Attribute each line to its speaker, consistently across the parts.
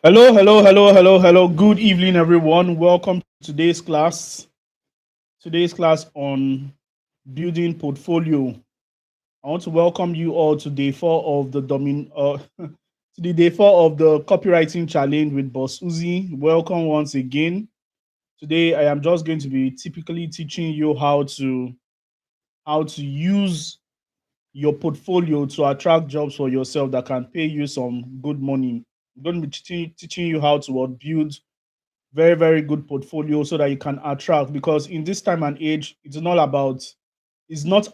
Speaker 1: Hello. Good evening, everyone. Welcome to today's class. Today's class on building portfolio. I want to welcome you all to day four of the to the day four of the copywriting challenge with Boss Uzi. Welcome once again. Today, I am just going to be typically teaching you how to use your portfolio to attract jobs for yourself that can pay you some good money. I'm going to be teaching you how to build very good portfolio so that you can attract, because in this time and age it's not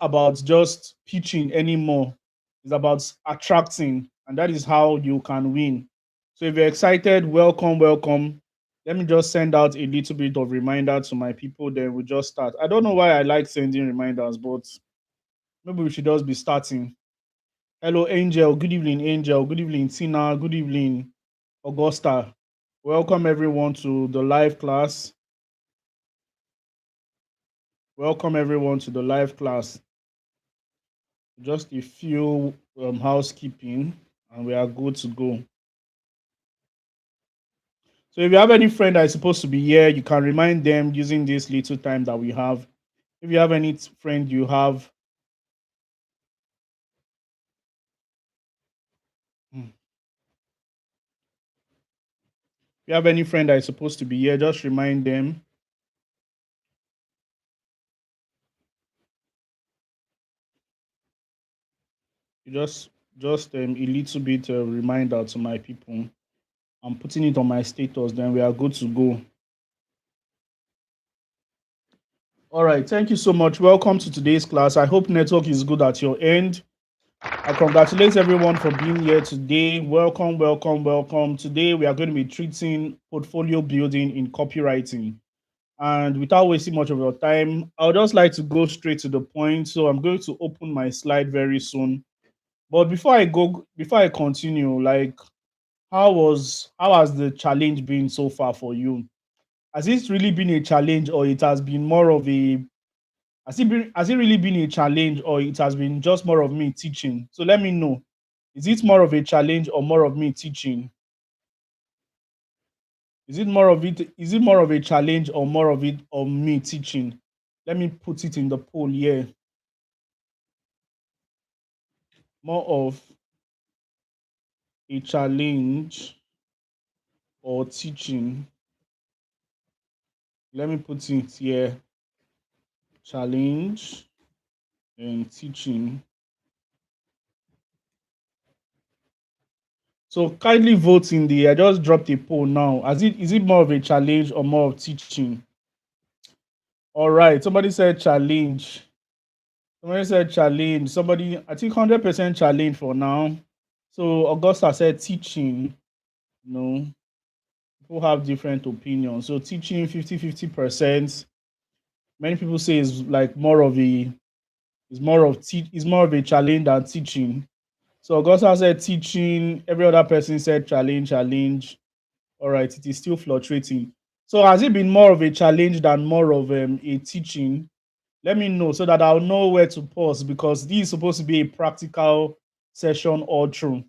Speaker 1: about just pitching anymore. It's about attracting, and that is how you can win. So if you're excited, welcome. Let me just send out a little bit of reminder to my people, then we just start. I don't know why I like sending reminders, but maybe we should just be starting. Hello Angel, good evening Angel, good evening Tina, good evening Augusta. Welcome everyone to the live class. Welcome everyone to the live class. Just a few housekeeping, and we are good to go. So if you have any friend that is supposed to be here, you can remind them using this little time that we have. If you have any friend if you have any friend that is supposed to be here, just remind them. You just a little bit reminder to my people. I'm putting it on my status. Then we are good to go. All right. Thank you so much. Welcome to today's class. I hope network is good at your end. I congratulate everyone for being here today. Welcome. Today we are going to be treating portfolio building in copywriting. And without wasting much of your time, I would just like to go straight to the point. So I'm going to open my slide very soon. But before I continue, like how has the challenge been so far for you? Has it really been a challenge, or it has been more of a has it really been a challenge, or it has been just more of me teaching? So let me know. Is it more of a challenge or more of me teaching? Is it more of a challenge or more of it or me teaching? Let me put it in the poll here. More of a challenge or teaching? Let me put it here. Challenge and teaching. So kindly vote in the I just dropped a poll now. Is it more of a challenge or more of teaching? All right. Somebody said challenge. Somebody, I think 100% challenge for now. So Augusta said teaching. No, people have different opinions. So teaching 50-50%. Many people say is like is more of a challenge than teaching. So Augusta said teaching. Every other person said challenge. All right, it is still fluctuating. So has it been more of a challenge than more of a teaching? Let me know so that I'll know where to pause, because this is supposed to be a practical session all through.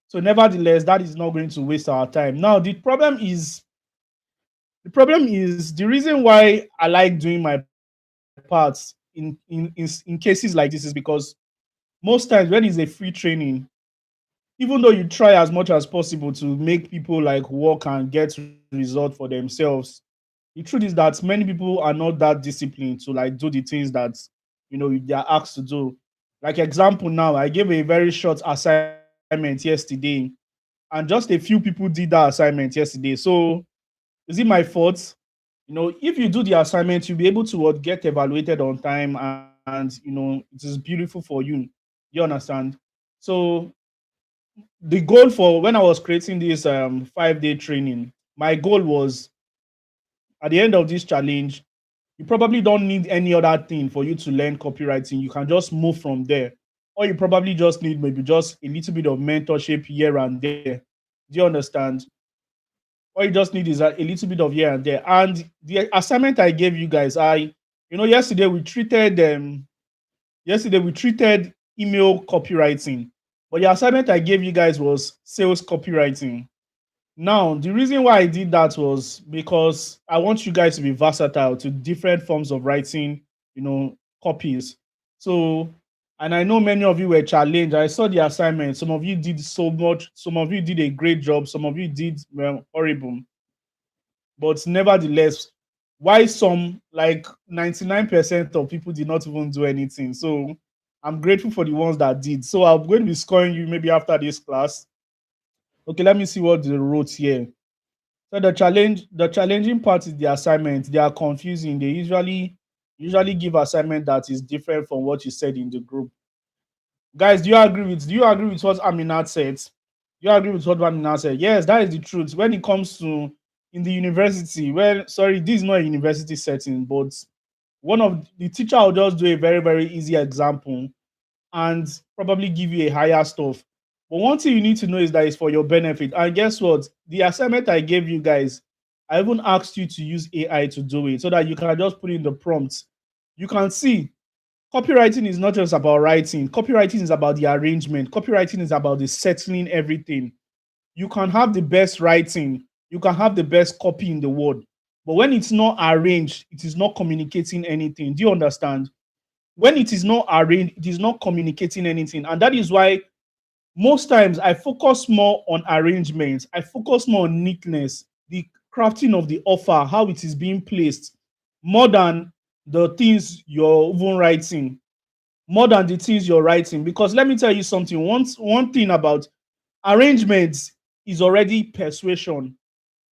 Speaker 1: So, nevertheless, that is not going to waste our time. Now, the problem is the reason why I like doing my parts in cases like this is because most times when it's a free training, even though you try as much as possible to make people like work and get result for themselves, the truth is that many people are not that disciplined to like do the things that they are asked to do. Like example, now I gave a very short assignment yesterday, and just a few people did that assignment yesterday. So is it my fault? If you do the assignment, you'll be able to get evaluated on time, and it is beautiful for you. You understand? So the goal for when I was creating this 5-day training, my goal was at the end of this challenge, you probably don't need any other thing for you to learn copywriting. You can just move from there. Or you probably just need maybe just a little bit of mentorship here and there. Do you understand? All you just need is a little bit of here and there. And the assignment I gave you guys, yesterday we treated email copywriting. But the assignment I gave you guys was sales copywriting. Now, the reason why I did that was because I want you guys to be versatile to different forms of writing, copies. So, and I know many of you were challenged. I saw the assignment. Some of you did so much. Some of you did a great job. Some of you did, well, horrible. But nevertheless, why some, like 99% of people did not even do anything. So I'm grateful for the ones that did. So I'm going to be scoring you maybe after this class. Okay, let me see what they wrote here. So the challenging part is the assignment. They are confusing. They usually give assignment that is different from what you said in the group. Guys, do you agree with what Aminat said? Do you agree with what Aminat said? Yes, that is the truth. When it comes to in the university, well, sorry, this is not a university setting, but one of the teacher will just do a very, very easy example and probably give you a higher stuff. But one thing you need to know is that it's for your benefit. And guess what? The assignment I gave you guys, I even asked you to use AI to do it so that you can just put in the prompts. You can see copywriting is not just about writing. Copywriting is about the arrangement. Copywriting is about the settling everything. You can have the best writing, you can have the best copy in the world, but when it's not arranged, it is not communicating anything. Do you understand? When it is not arranged, it is not communicating anything. And that is why most times I focus more on arrangement, I focus more on neatness, the crafting of the offer, how it is being placed, more than the things you're even writing, more than the things you're writing. Because let me tell you something. One thing about arrangements is already persuasion.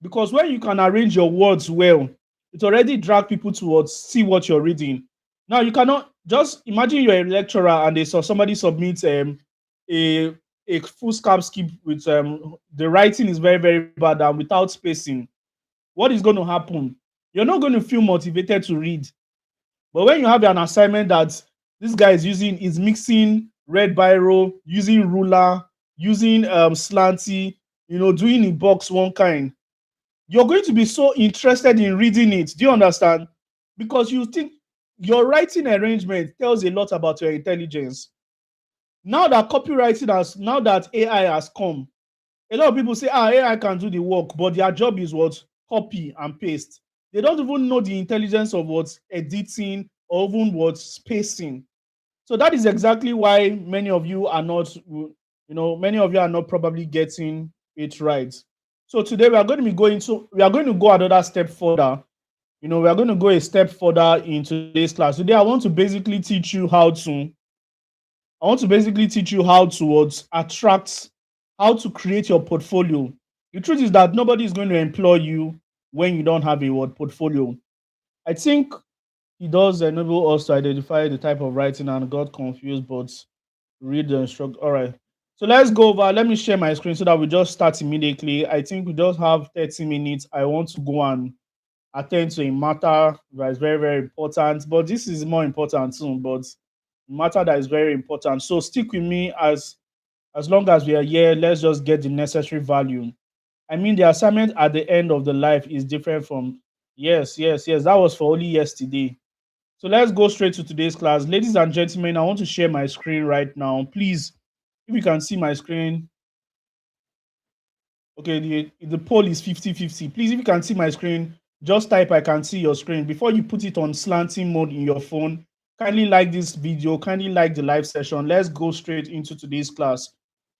Speaker 1: Because when you can arrange your words well, it already drag people towards see what you're reading. Now you cannot just imagine you're a lecturer and they saw somebody submit a a full scap skip with the writing is very, very bad and without spacing. What is going to happen? You're not going to feel motivated to read. But when you have an assignment that this guy is mixing red biro, using ruler, using slanty, doing in box one kind, you're going to be so interested in reading it. Do you understand? Because you think your writing arrangement tells a lot about your intelligence. Now that AI has come, a lot of people say, AI can do the work, but their job is what? Copy and paste. They don't even know the intelligence of what's editing or even what's spacing. So that is exactly why many of you are not probably getting it right. So today we are going to go another step further. We are going to go a step further in today's class. Today I want to basically teach you how to attract, how to create your portfolio. The truth is that nobody is going to employ you when you don't have a portfolio. I think it does enable us to identify the type of writing and got confused, but read the instruction. All right. So let's go over. Let me share my screen so that we just start immediately. I think we just have 30 minutes. I want to go and attend to a matter that is very, very important. But this is more important soon, but matter that is very important. So stick with me as long as we are here. Let's just get the necessary value. I mean, the assignment at the end of the life is different from yes, yes, yes. That was for only yesterday. So let's go straight to today's class. Ladies and gentlemen, I want to share my screen right now. Please, if you can see my screen. Okay, the poll is 50-50. Please, if you can see my screen, just type I can see your screen. Before you put it on slanting mode in your phone, kindly like this video, kindly like the live session. Let's go straight into today's class.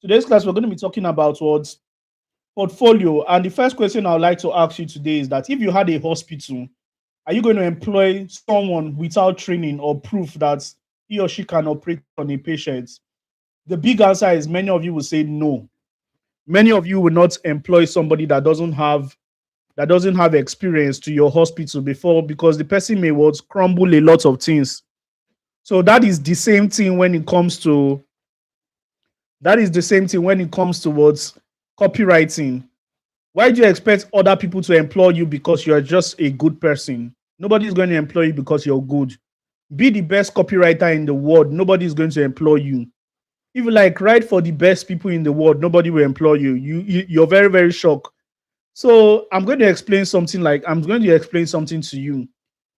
Speaker 1: Today's class, we're going to be talking about what? Portfolio. And the first question I would like to ask you today is that if you had a hospital, are you going to employ someone without training or proof that he or she can operate on a patient? The big answer is many of you will say no. Many of you will not employ somebody that doesn't have experience to your hospital before, because the person may what crumble a lot of things. So that is the same thing when it comes towards copywriting. Why do you expect other people to employ you because you're just a good person? Nobody is going to employ you because you're good. Be the best copywriter in the world. Nobody is going to employ you. If you like write for the best people in the world, nobody will employ you. You're very, very shocked. So I'm going to explain something to you.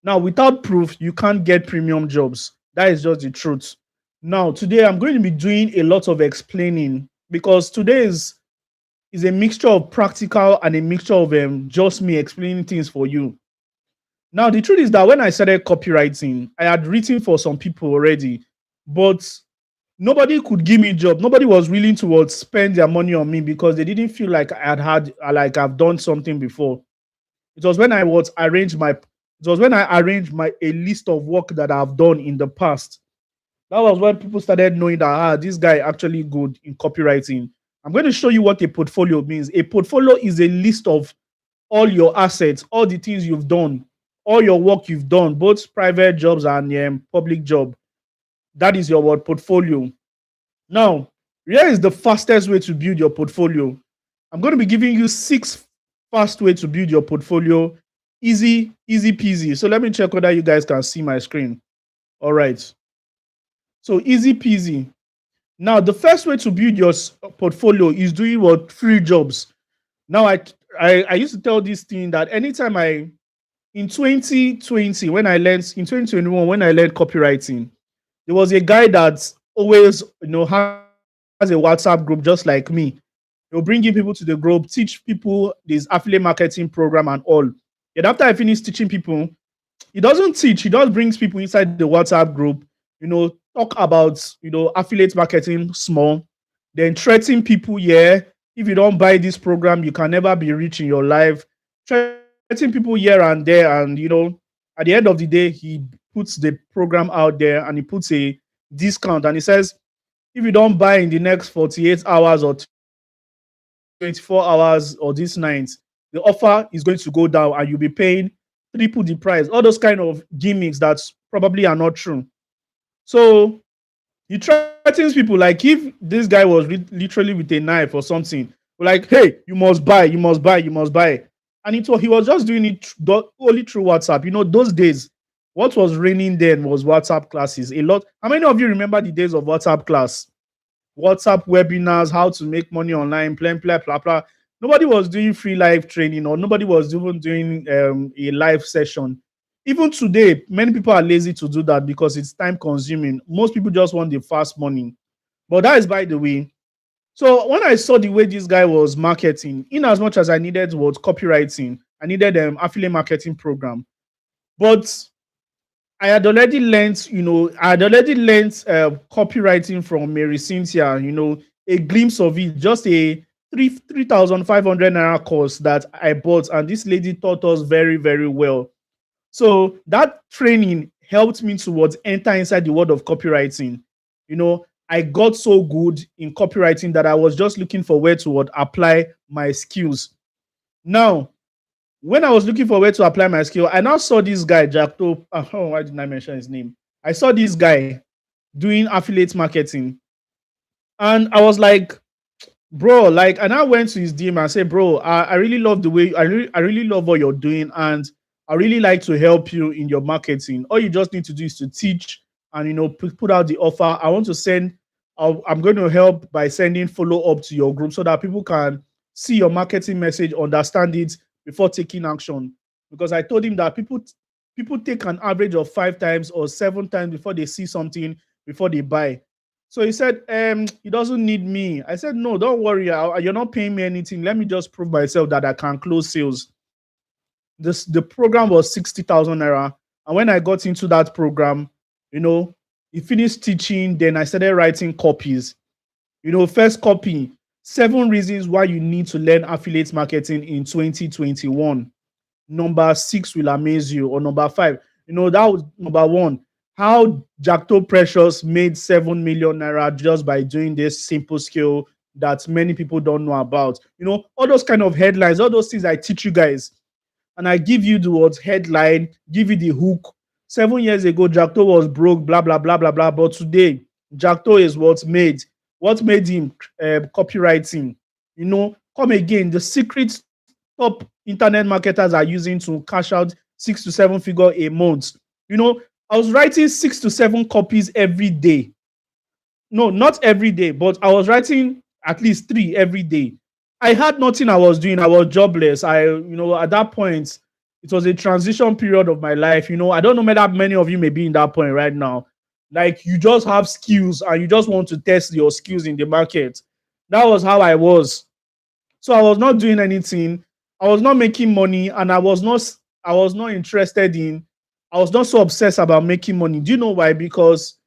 Speaker 1: Now, without proof, you can't get premium jobs. That is just the truth. Now, today I'm going to be doing a lot of explaining because today is is a mixture of practical and a mixture of just me explaining things for you. Now, the truth is that when I started copywriting, I had written for some people already, but nobody could give me a job. Nobody was willing to spend their money on me because they didn't feel like like I've done something before. It was when I arranged my a list of work that I've done in the past. That was when people started knowing that this guy actually good in copywriting. I'm going to show you what a portfolio means. A portfolio is a list of all your assets, all the things you've done, all your work you've done, both private jobs and public job. That is your word portfolio. Now, here is the fastest way to build your portfolio. I'm going to be giving you 6 fast ways to build your portfolio. Easy peasy. So let me check whether you guys can see my screen. All right. So easy peasy. Now, the first way to build your portfolio is doing what? Free jobs. Now, I used to tell this thing that anytime in 2020, in 2021, when I learned copywriting, there was a guy that always, has a WhatsApp group just like me. He'll bring in people to the group, teach people this affiliate marketing program and all. And after I finish teaching people, he doesn't teach, he just brings people inside the WhatsApp group, talk about, affiliate marketing small, then threaten people, yeah, if you don't buy this program, you can never be rich in your life. Threaten people here and there. And, at the end of the day, he puts the program out there and he puts a discount and he says, if you don't buy in the next 48 hours or 24 hours or this night, the offer is going to go down and you'll be paying triple the price. All those kind of gimmicks that probably are not true. So he threatens people like if this guy was literally with a knife or something, like, hey, you must buy, you must buy, you must buy. And he was just doing it only through WhatsApp. Those days, what was raining then was WhatsApp classes. A lot. How many of you remember the days of WhatsApp class? WhatsApp webinars, how to make money online, blah, blah, blah, blah. Nobody was doing free live training or nobody was even doing a live session. Even today, many people are lazy to do that because it's time consuming. Most people just want the fast money. But that is by the way. So when I saw the way this guy was marketing, in as much as I needed what copywriting, I needed affiliate marketing program. But I had already learned, copywriting from Mary Cynthia, a glimpse of it, just a 3,500 naira course that I bought. And this lady taught us very, very well. So that training helped me towards enter inside the world of copywriting. I got so good in copywriting that I was just looking for where to apply my skills. Now, when I was looking for where to apply my skill, I now saw this guy, Jackto. Oh, why didn't I mention his name? I saw this guy doing affiliate marketing. And I was like, bro, and I went to his DM and said, bro, I really love the way, I really love what you're doing. And I really like to help you in your marketing. All you just need to do is to teach and, put out the offer. I want to I'm going to help by sending follow-up to your group so that people can see your marketing message, understand it before taking action. Because I told him that people take an average of 5 times or 7 times before they see something, before they buy. So he said, he doesn't need me. I said, no, don't worry. You're not paying me anything. Let me just prove myself that I can close sales. The program was 60,000 naira. And when I got into that program, he finished teaching. Then I started writing copies. First copy, 7 reasons why you need to learn affiliate marketing in 2021. Number 6 will amaze you. Or number 5, that was number 1. How Jackto Precious made 7 million naira just by doing this simple skill that many people don't know about. All those kind of headlines, all those things I teach you guys. And I give you the words headline, give you the hook. 7 years ago, Jackto was broke, blah, blah, blah, blah, blah. But today, Jackto is what made him copywriting. Come again, the secret top internet marketers are using to cash out 6 to 7 figure a month. I was writing 6 to 7 copies every day. No, not every day, but I was writing at least 3 every day. I had nothing I was doing. I was jobless. At that point, it was a transition period of my life. I don't know whether many of you may be in that point right now. Like you just have skills and you just want to test your skills in the market. That was how I was. So I was not doing anything. I was not making money, and I was not interested in. I was not so obsessed about making money. Do you know why? Because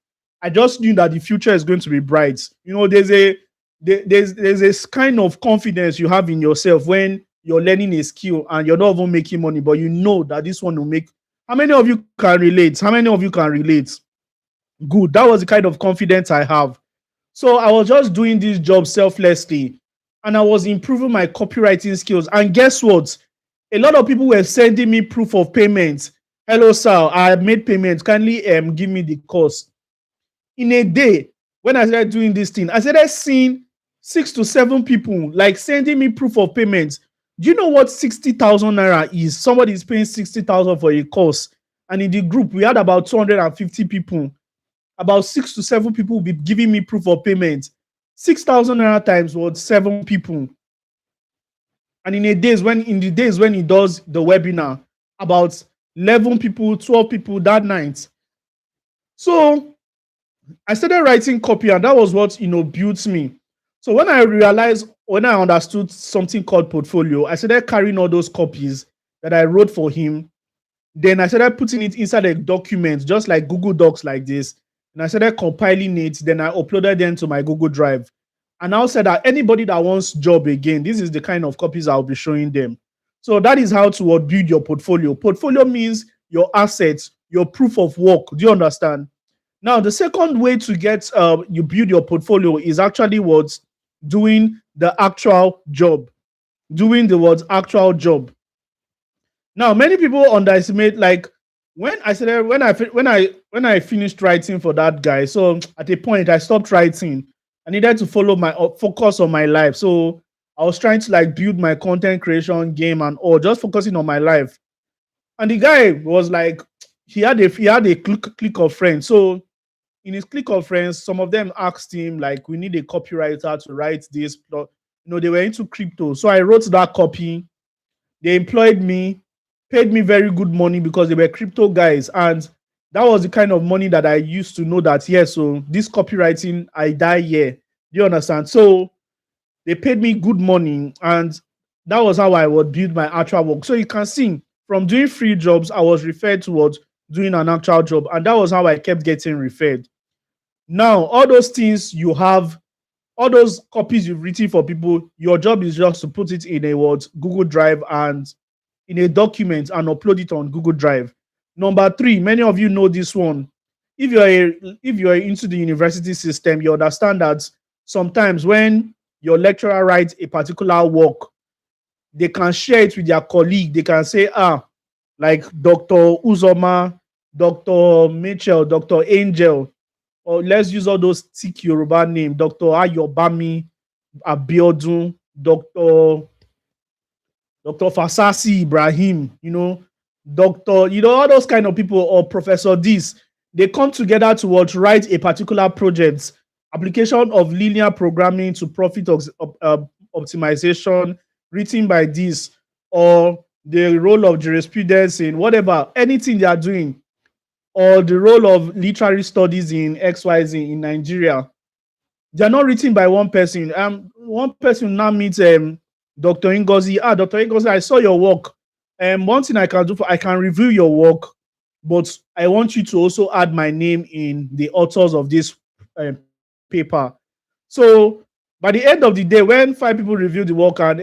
Speaker 1: I just knew that the future is going to be bright. There's this kind of confidence you have in yourself when you're learning a skill and you're not even making money, but you know that this one will make. How many of you can relate? How many of you can relate? Good. That was the kind of confidence I have. So I was just doing this job selflessly, and I was improving my copywriting skills. And guess what? A lot of people were sending me proof of payment. Hello, sir. I made payment. Kindly give me the cost. In a day, when I started doing this thing, I started seeing 6 to 7 people like sending me proof of payment. Do you know what 60,000 naira is? Somebody is paying 60,000 for a course. And in the group, we had about 250 people. About 6 to 7 people will be giving me proof of payment. 6,000 naira times was 7 people. And in the days when he does the webinar, about 11 people, 12 people that night. So I started writing copy, and that was what built me. So when I understood something called portfolio, I started carrying all those copies that I wrote for him. Then I started putting it inside a document, just like Google Docs like this. And I started compiling it. Then I uploaded them to my Google Drive. And I said that anybody that wants job again, this is the kind of copies I'll be showing them. So that is how to build your portfolio. Portfolio means your assets, your proof of work. Do you understand? Now, the second way to get you build your portfolio is actually what's doing the actual job. Doing the actual job. Now, many people underestimate, like, when I finished writing for that guy. So at a point I stopped writing. I needed to follow my focus on my life. So I was trying to like build my content creation game and all, just focusing on my life. And the guy was like, he had a clique of friends. So in his clique of friends, some of them asked him, like, we need a copywriter to write this plot. They were into crypto. So I wrote that copy. They employed me, paid me very good money because they were crypto guys. And that was the kind of money that I used to know that, yes, so this copywriting, I die here. Do you understand? So they paid me good money, and that was how I would build my actual work. So you can see, from doing free jobs, I was referred towards doing an actual job, and that was how I kept getting referred. Now, all those things you have, all those copies you've written for people, your job is just to put it in a Google Drive and in a document and upload it on Google Drive. Number 3, many of you know this one. If you're into the university system, you understand that sometimes when your lecturer writes a particular work, they can share it with their colleague. They can say, like Dr. Uzoma, Dr. Mitchell, Dr. Angel, or let's use all those thick Yoruba names, Dr. Ayobami, Abiodun, Dr. Fasasi Ibrahim, Dr. all those kind of people, or Professor this. They come together to write a particular project, application of linear programming to profit optimization, written by this, or the role of jurisprudence in whatever, anything they are doing, or the role of literary studies in XYZ in Nigeria. They are not written by one person. One person now meets Dr. Ngozi. Dr. Ngozi, I saw your work. One thing I can do, I can review your work, but I want you to also add my name in the authors of this paper. So by the end of the day, when 5 people review the work and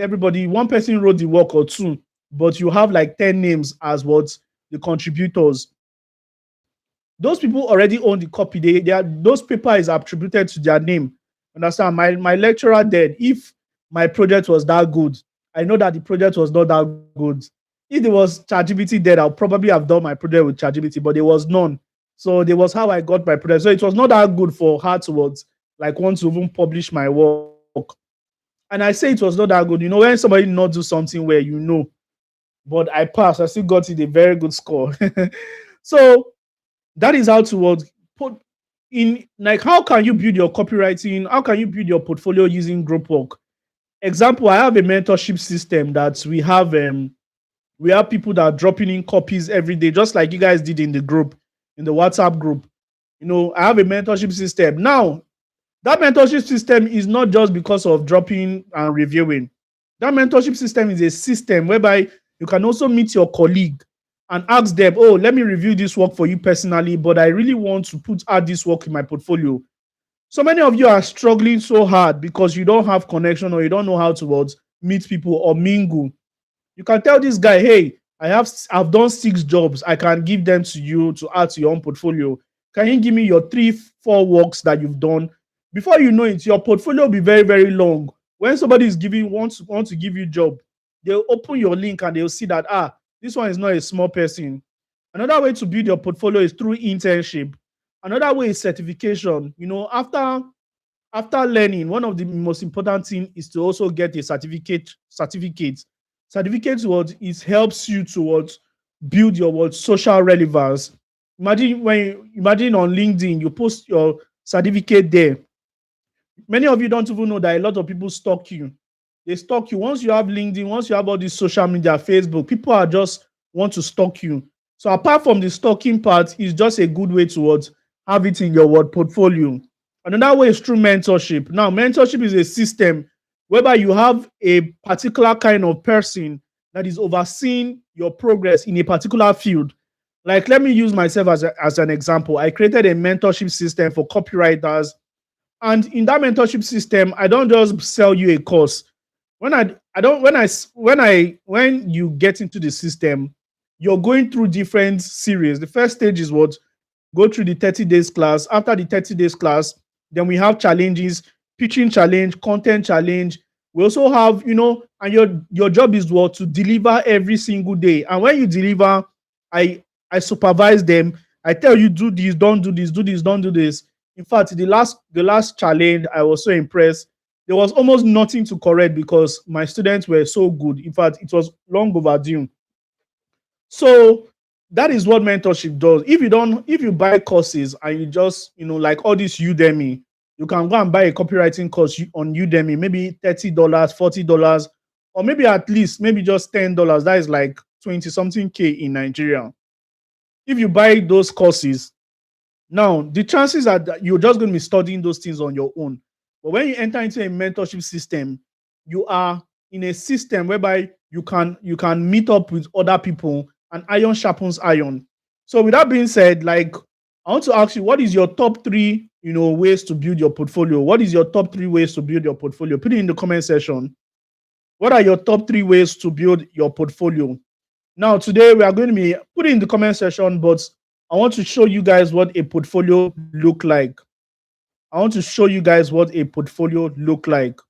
Speaker 1: one person wrote the work or 2, but you have like 10 names as the contributors. Those people already own the copy. Those paper is attributed to their name. Understand? My lecturer did. If my project was that good, I know that the project was not that good. If there was ChatGPT dead, I'll probably have done my project with ChatGPT, but there was none. So there was how I got my project. So it was not that good for her to want to even publish my work. And I say it was not that good. When somebody not do something where but I passed. I still got it a very good score. So that is how to put in, like, how can you build your copywriting? How can you build your portfolio using group work? Example, I have a mentorship system that we have people that are dropping in copies every day, just like you guys did in the group, in the WhatsApp group. I have a mentorship system. Now, that mentorship system is not just because of dropping and reviewing. That mentorship system is a system whereby you can also meet your colleague and ask them, oh, let me review this work for you personally, but I really want to put out this work in my portfolio. So many of you are struggling so hard because you don't have connection or you don't know how to meet people or mingle. You can tell this guy, hey, I've done 6 jobs. I can give them to you to add to your own portfolio. Can you give me your 3, 4 works that you've done? Before you know it, your portfolio will be very, very long. When somebody is giving wants to give you a job, they'll open your link and they'll see that this one is not a small person. Another way to build your portfolio is through internship. Another way is certification. After learning, one of the most important thing is to also get a certificate what it helps you to build your social relevance. Imagine on LinkedIn you post your certificate there. Many of you don't even know that a lot of people stalk you. They stalk you once you have LinkedIn, once you have all these social media, Facebook. People are just want to stalk you. So apart from the stalking part, it's just a good way to have it in your portfolio. Another way is through mentorship. Now, mentorship is a system whereby you have a particular kind of person that is overseeing your progress in a particular field. Like, let me use myself as an example. I created a mentorship system for copywriters. And in that mentorship system, I don't just sell you a course. When you get into the system, you're going through different series. The first stage is go through the 30 days class. After the 30 days class, then we have challenges, pitching challenge, content challenge. We also have, and your job is to deliver every single day. And when you deliver, I supervise them. I tell you, do this, don't do this, do this, don't do this. In fact, the last challenge, I was so impressed. There was almost nothing to correct because my students were so good. In fact, it was long overdue. So that is what mentorship does. If you buy courses and you just, like all this Udemy, you can go and buy a copywriting course on Udemy, maybe $30, $40, or maybe at least maybe just $10. That is like 20 something K in Nigeria. If you buy those courses, now the chances are that you're just going to be studying those things on your own. But when you enter into a mentorship system, you are in a system whereby you can meet up with other people and iron sharpens iron. So with that being said, like, I want to ask you, what is your top 3, ways to build your portfolio? What is your top 3 ways to build your portfolio? Put it in the comment section. What are your top 3 ways to build your portfolio? Now, today we are going to be put it in the comment section, but I want to show you guys what a portfolio look like. I want to show you guys what a portfolio look like.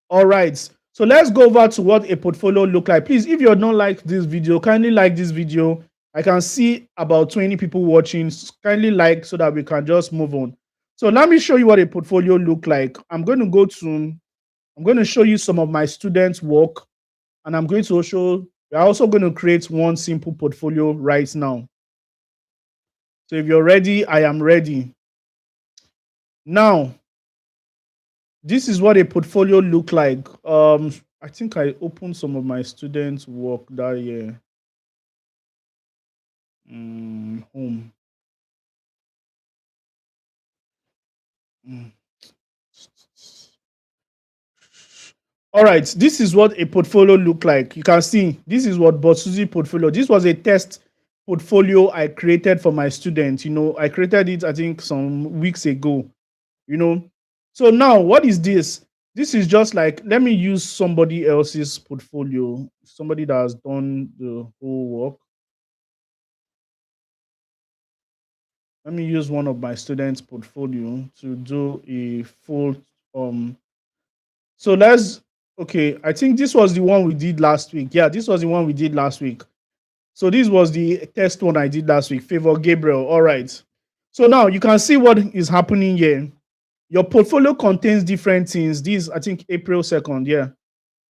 Speaker 1: All right. So let's go over to what a portfolio look like. Please, if you're not like this video, kindly like this video. I can see about 20 people watching. Kindly like so that we can just move on. So let me show you what a portfolio look like. I'm going to show you some of my students' work, and we're also going to create one simple portfolio right now. So if you're ready, I am ready. Now, this is what a portfolio look like. I think I opened some of my students' work that year. Home. All right, this is what a portfolio look like. You can see this is what BOSSUHZI portfolio. This was a test portfolio I created for my students. I created it, I think, some weeks ago. So now, what is this? This is just like, let me use somebody else's portfolio, somebody that has done the whole work. Let me use one of my students' portfolio to do a full. So I think this was the one we did last week. Yeah, this was the one we did last week. So this was the test one I did last week, Favor Gabriel. All right. So now you can see what is happening here. Your portfolio contains different things. This, I think, April 2nd. Yeah,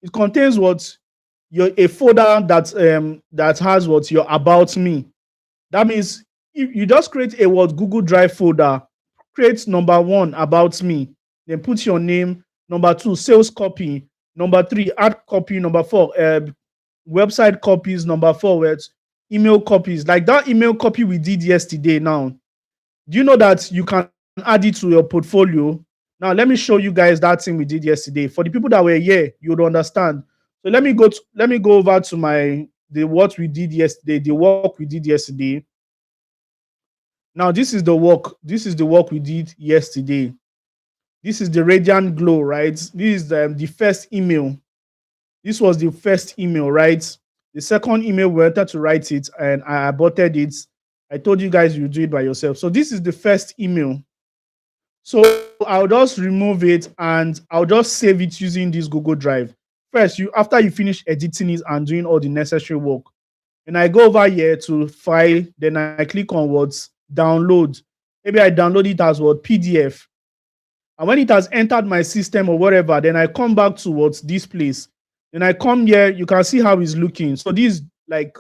Speaker 1: it contains a folder that has your about me. That means you just create a Google Drive folder. Create number 1 about me. Then put your name. Number 2, sales copy. Number 3, ad copy. Number 4, website copies. Number 4, email copies. Like that email copy we did yesterday. Now, do you know that you can add it to your portfolio? Now let me show you guys that thing we did yesterday. For the people that were here, you would understand. So let me go over to the what we did yesterday, the work we did yesterday. Now this is the work. This is the work we did yesterday. This is the radiant glow, right? This is the first email. This was the first email, right? The second email we wanted to write it, and I aborted it. I told you guys you do it by yourself. So this is the first email. So I'll just remove it and I'll just save it using this Google Drive. First, after you finish editing it and doing all the necessary work, and I go over here to file, then I click on what's download. Maybe I download it as what PDF. And when it has entered my system or whatever, then I come back to what's this place. Then I come here, you can see how it's looking. So this is like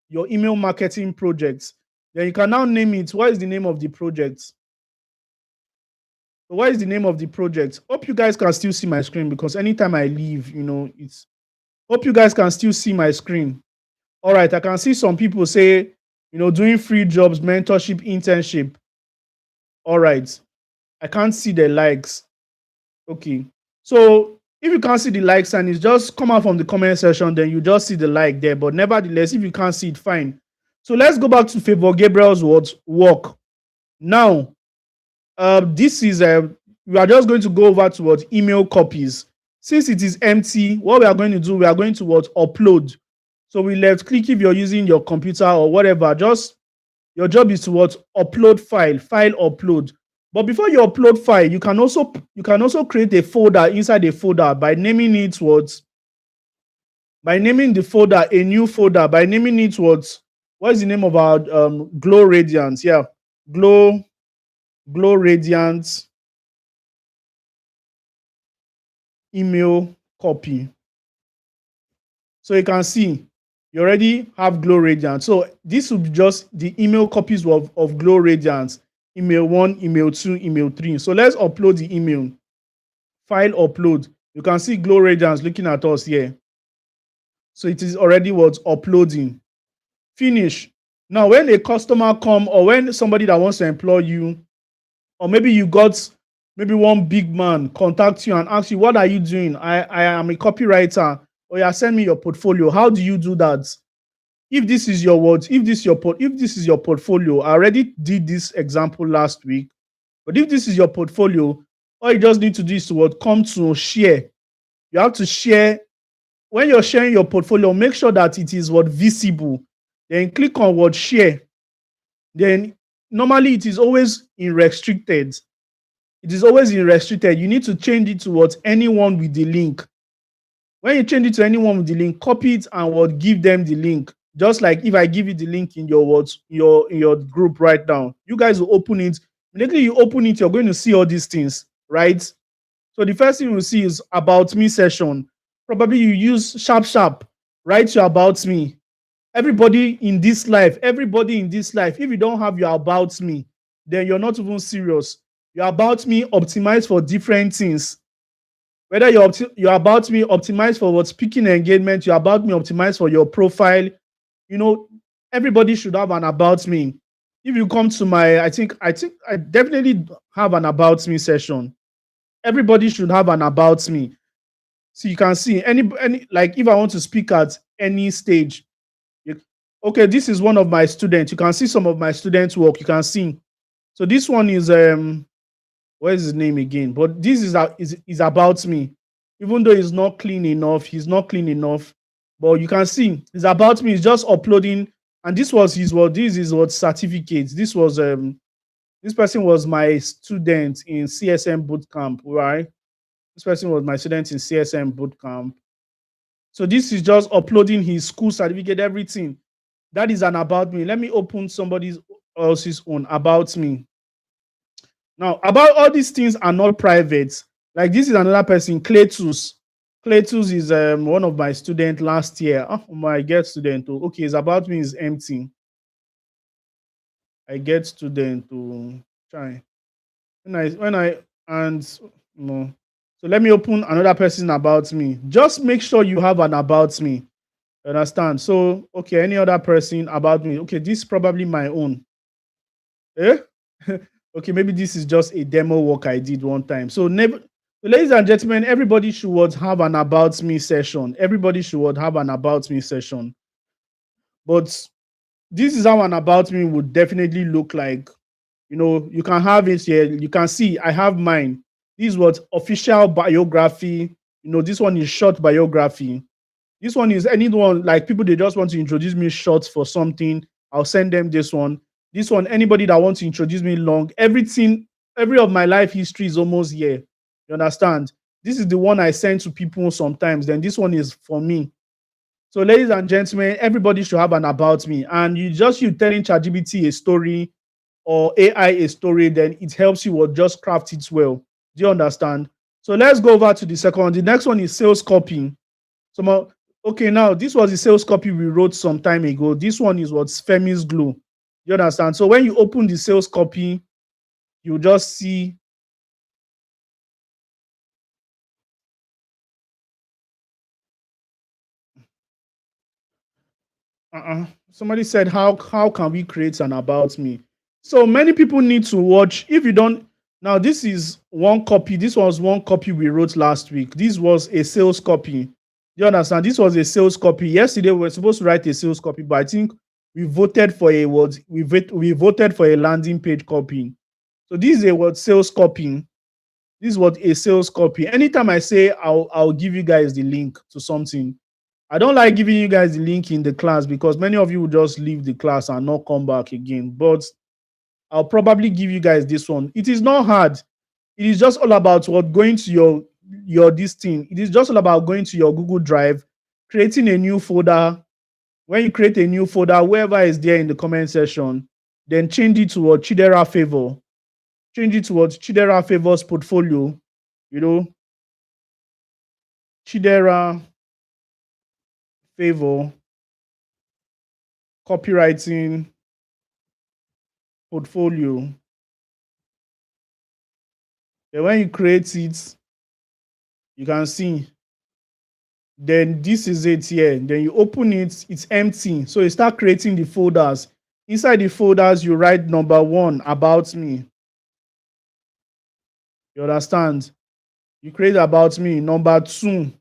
Speaker 1: your email marketing project. Then you can now name it. What is the name of the project? So what is the name of the project? Hope you guys can still see my screen, because anytime I leave, it's hope you guys can still see my screen. All right, I can see some people say, doing free jobs, mentorship, internship. All right, I can't see the likes. Okay, so if you can't see the likes and it's just come out from the comment section, then you just see the like there. But nevertheless, if you can't see it, fine. So let's go back to Favor Gabriel's work. Now, this is we are just going to go over to what email copies. Since it is empty, what we are going to do, we are going to what upload. So we left click if you're using your computer or whatever. Just your job is to what upload file upload. But before you upload file, you can also create a folder inside a folder by naming it what, by naming the folder a new folder, by naming it what is the name of our Glow Radiance? Yeah, Glow Radiance email copy. So you can see you already have Glow Radiance. So this will be just the email copies of Glow Radiance. Email 1, email 2, email 3. So let's upload the email. File upload. You can see Glow Radiance looking at us here. So it is already what's uploading. Finish. Now, when a customer come, or when somebody that wants to employ you, or maybe you got maybe one big man contact you and ask you, what are you doing? I am a copywriter. Or you send me your portfolio. How do you do that? If this is your words, if this is your portfolio, I already did this example last week. But if this is your portfolio, all you just need to do is to come to share. You have to share. When you're sharing your portfolio, make sure that it is visible. Then click on share. Then normally it is always in restricted. It is always in restricted. You need to change it to anyone with the link. When you change it to anyone with the link, copy it and give them the link. Just like if I give you the link in your your group right now, you guys will open it. Immediately you open it, you're going to see all these things, right? So the first thing you'll see is about me session. Probably you use sharp, write your about me. Everybody in this life, if you don't have your about me, then you're not even serious. Your about me optimized for different things. Whether you're about me optimized for speaking engagement, you're about me optimized for your profile. Everybody should have an about me. If you come to I think I definitely have an about me session. Everybody should have an about me. So you can see any like if I want to speak at any stage. Okay, this is one of my students. You can see some of my students' work. You can see. So this one is what is his name again? But this is about me. Even though he's not clean enough. But you can see it's about me. It's just uploading. And this was this is what certificates. This was this person was my student in CSM bootcamp, right? This person was my student in CSM bootcamp. So this is just uploading his school certificate, everything. That is an about me. Let me open somebody else's own about me. Now, about all these things are not private. Like this is another person, Cletus. Cletus is one of my students last year. Oh, my get student. Okay, it's about me is empty. I get student to try. So let me open another person about me. Just make sure you have an about me. Understand? So okay, any other person about me. Okay, this is probably my own. Eh? Okay, maybe this is just a demo work I did one time. So never, ladies and gentlemen, everybody should have an about me session. Everybody should have an about me session. But this is how an about me would definitely look like. You can have it here. You can see I have mine. This is what official biography. This one is short biography. This one is anyone, like people they just want to introduce me short for something. I'll send them this one. This one, anybody that wants to introduce me long, everything, every of my life history is almost here. You understand? This is the one I send to people sometimes. Then this one is for me. So, ladies and gentlemen, everybody should have an about me. And you telling ChatGPT a story or AI a story, then it helps you or just craft it well. Do you understand? So let's go over to the second one. The next one is sales copy. Okay, now this was the sales copy we wrote some time ago. This one is what's Femi's glue. You understand? So when you open the sales copy, you just see somebody said how can we create an about me? So many people need to watch. If you don't, now this is one copy. This was one copy we wrote last week. This was a sales copy. You understand? This was a sales copy. Yesterday we were supposed to write a sales copy, but I think we voted for a word. We voted for a landing page copy. So this is a word sales copy. This is what a sales copy. Anytime I say I'll give you guys the link to something, I don't like giving you guys the link in the class because many of you will just leave the class and not come back again. But I'll probably give you guys this one. It is not hard. It is just all about what going to your this thing. It is just all about going to your Google Drive, creating a new folder. When you create a new folder, wherever is there in the comment section, then change it to what Chidera Favor. Change it to what Chidera Favor's portfolio. You know, Chidera Favor copywriting portfolio. Then when you create it, you can see. Then this is it here. Then you open it, it's empty. So you start creating the folders. Inside the folders, you write number 1 about me. You understand? You create about me. Number 2.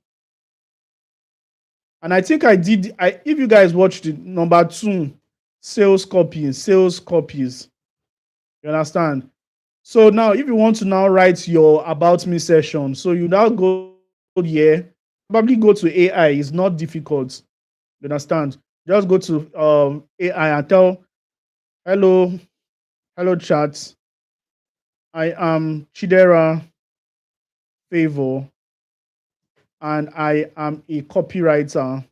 Speaker 1: And I think if you guys watched it, number 2, sales copies. You understand? So now if you want to now write your about me session, so you now go here, probably go to AI. It's not difficult. You understand? Just go to AI and tell, hello chat. I am Chidera Favor and I am a copywriter.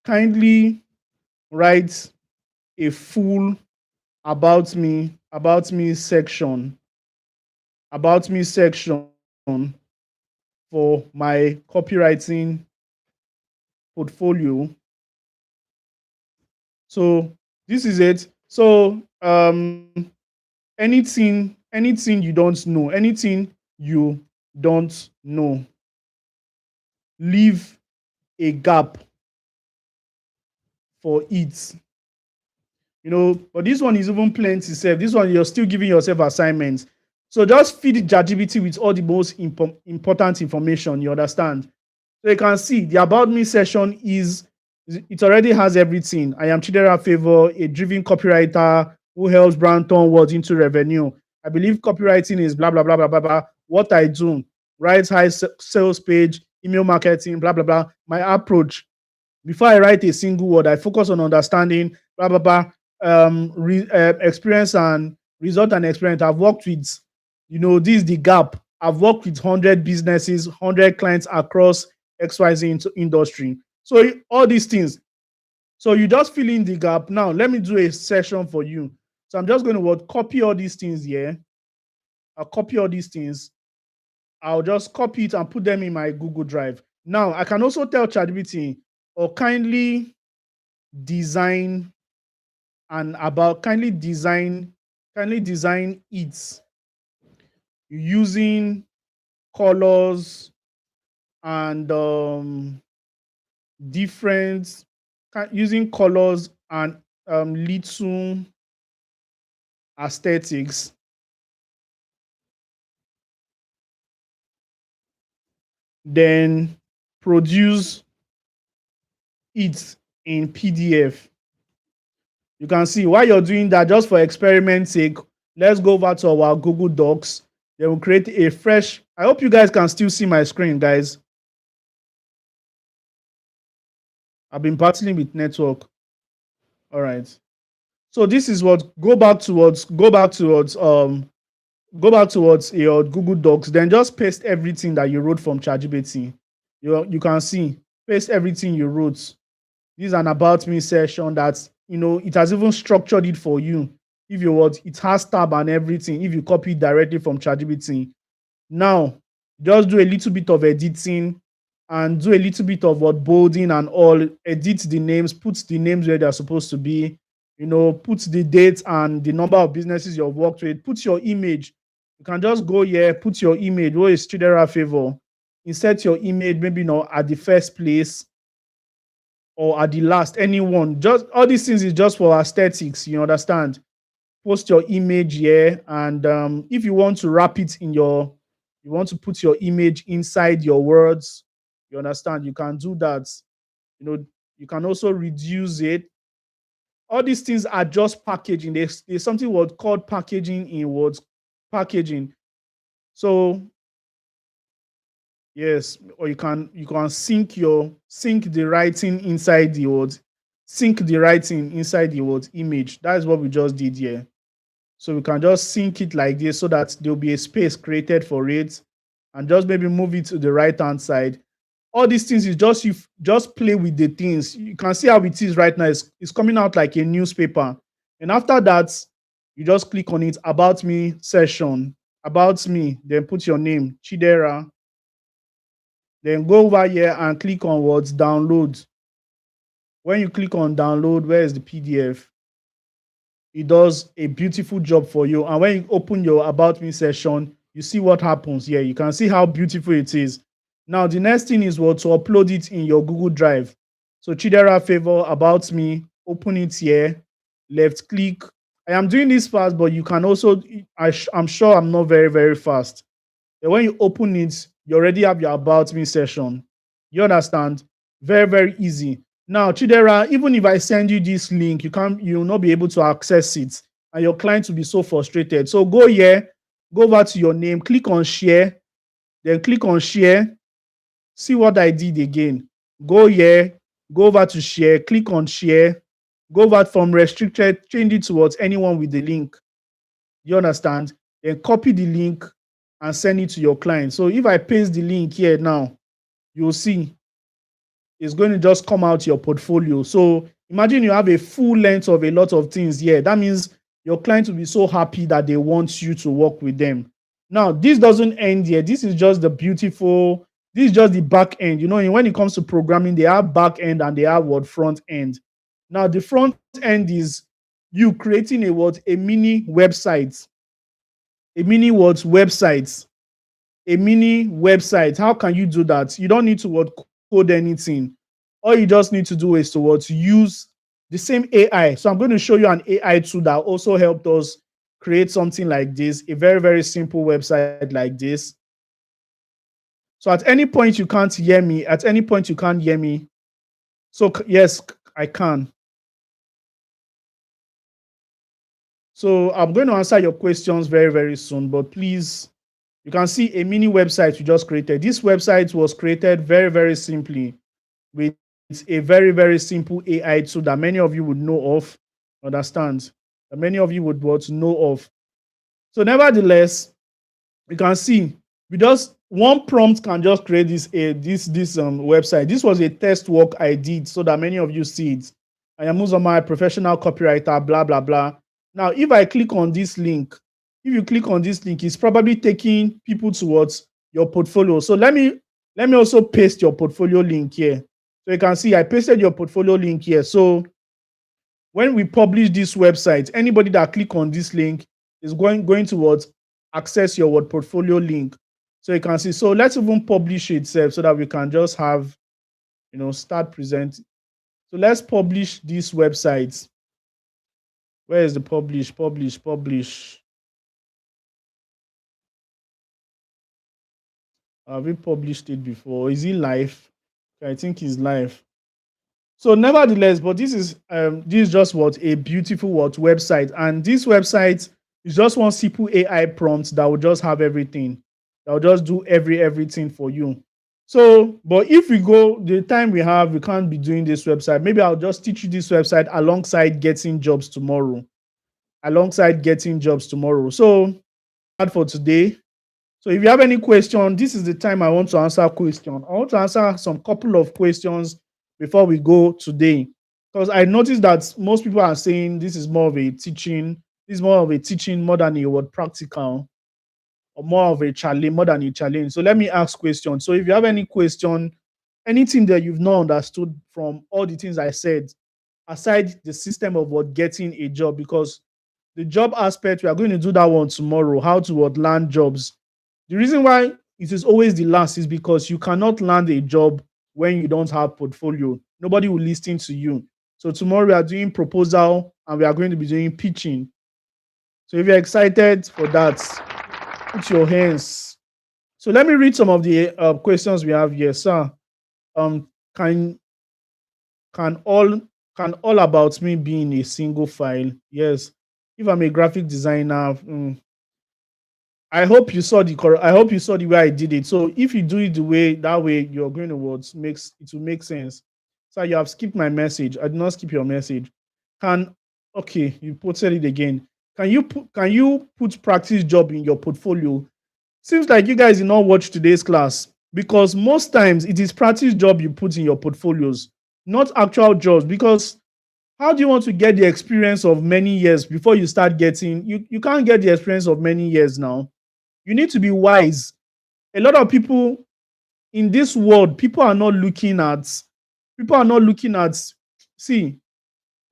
Speaker 1: Kindly write a full about me section for my copywriting portfolio. So this is it. So anything you don't know, leave a gap for it. But this one is even plenty self. This one you're still giving yourself assignments. So just feed ChatGPT with all the most important information. You understand? So you can see the about me session it already has everything. I am Chidera Favor, a driven copywriter who helps brand turn words into revenue. I believe copywriting is blah blah blah blah blah blah. What I do, write high sales page, email marketing, blah blah blah. My approach. Before I write a single word, I focus on understanding, blah, blah, blah, experience and result and experience. I've worked with, this is the gap. I've worked with 100 businesses, 100 clients across XYZ industry. So all these things. So you just fill in the gap. Now, let me do a session for you. So I'm just going to copy all these things here. I'll copy all these things. I'll just copy it and put them in my Google Drive. Now, I can also tell ChatGPT, or kindly design it using colors and using colors and little aesthetics, then produce it in PDF. You can see while you're doing that, just for experiment's sake, let's go over to our Google Docs. Then we'll create a fresh. I hope you guys can still see my screen, guys. I've been battling with network. All right. So this is what go back towards your Google Docs. Then just paste everything that you wrote from ChatGPT. You can see paste everything you wrote. This is an about me session that it has even structured it for you. If you want, it has tab and everything. If you copy it directly from ChatGPT, now just do a little bit of editing and do a little bit of what bolding and all. Edit the names, put the names where they're supposed to be. Put the date and the number of businesses you've worked with. Put your image. You can just go here, put your image. What is Chidera Favor? Insert your image, maybe at the first place or at the last, anyone. Just all these things is just for aesthetics, you understand? Post your image here, and if you want to wrap it you want to put your image inside your words, you understand? You can do that. You can also reduce it. All these things are just packaging. There's something called packaging in words. Packaging. So yes, or you can sync the writing inside the words. Sync the writing inside the words image. That is what we just did here. So we can just sync it like this so that there'll be a space created for it, and just maybe move it to the right hand side. All these things is just play with the things. You can see how it is right now. It's coming out like a newspaper. And after that, you just click on it, about me session, about me, then put your name, Chidera. Then go over here and click on what's download. When you click on download, where is the PDF? It does a beautiful job for you. And when you open your about me session, you see what happens here. You can see how beautiful it is. Now, the next thing is to upload it in your Google Drive. So Chidera Favor, about me, open it here, left click. I am doing this fast, but you can also, I'm sure I'm not very, very fast. And when you open it, you already have your about me session. You understand? Very, very easy. Now, Chidera, even if I send you this link, you will not be able to access it, and your client will be so frustrated. So go here, go over to your name, click on share, then click on share. See what I did again. Go here, go over to share, click on share, go over from restricted, change it towards anyone with the link. You understand? Then copy the link and send it to your client. So if I paste the link here now, you'll see it's going to just come out your portfolio. So imagine you have a full length of a lot of things here. That means your client will be so happy that they want you to work with them. Now, this doesn't end here. This is just the back end. When it comes to programming, they have back end and they have front end. Now, the front end is you creating a mini website. A mini website. A mini website. How can you do that? You don't need to code anything. All you just need to do is to use the same AI. So I'm going to show you an AI tool that also helped us create something like this, a very, very simple website like this. So at any point you can't hear me. At any point you can't hear me. So yes, I can. So I'm going to answer your questions very, very soon, but please, you can see a mini website we just created. This website was created very, very simply with a very, very simple AI tool that many of you would know of, understand? That many of you would know of. So nevertheless, you can see we just one prompt can just create this website. This was a test work I did so that many of you see it. I am Uzoma, professional copywriter, blah, blah, blah. Now, if I click on this link, if you click on this link, it's probably taking people towards your portfolio. So let me also paste your portfolio link here. So you can see I pasted your portfolio link here. So when we publish this website, anybody that click on this link is going towards access your portfolio link. So you can see. So let's even publish it itself so that we can just have, start presenting. So let's publish this website. Where is the publish? Have we published it before? Is it live? I think it's live. So, nevertheless, but this is just what a beautiful what website, and this website is just one simple AI prompt that will just have everything. That will just do everything for you. So, but if we go the time we have, we can't be doing this website. Maybe I'll just teach you this website alongside getting jobs tomorrow. So, that for today. So if you have any question, this is the time I want to answer question. I want to answer some couple of questions before we go today. Because I noticed that most people are saying this is more of a teaching, more than a word practical, or more of a challenge, more than a challenge. So let me ask questions. So if you have any question, anything that you've not understood from all the things I said, aside the system of what getting a job, because the job aspect, we are going to do that one tomorrow, how to what land jobs. The reason why it is always the last is because you cannot land a job when you don't have portfolio. Nobody will listen to you. So tomorrow we are doing proposal and we are going to be doing pitching. So if you're excited for that, put your hands. So let me read some of the questions we have here, sir. Um, can can all can all about me be in a single file? Yes. If I'm a graphic designer, I hope you saw the way I did it. So if you do it the way that way, you're going to what makes it will make sense. So you have skipped my message. I did not skip your message. Can Okay, you posted it again. Can you put practice job in your portfolio? Seems like you guys did not watch today's class because most times it is practice job you put in your portfolios, not actual jobs. Because how do you want to get the experience of many years before you start getting you can't get the experience of many years now. You need to be wise. A lot of people in this world, people are not looking at see,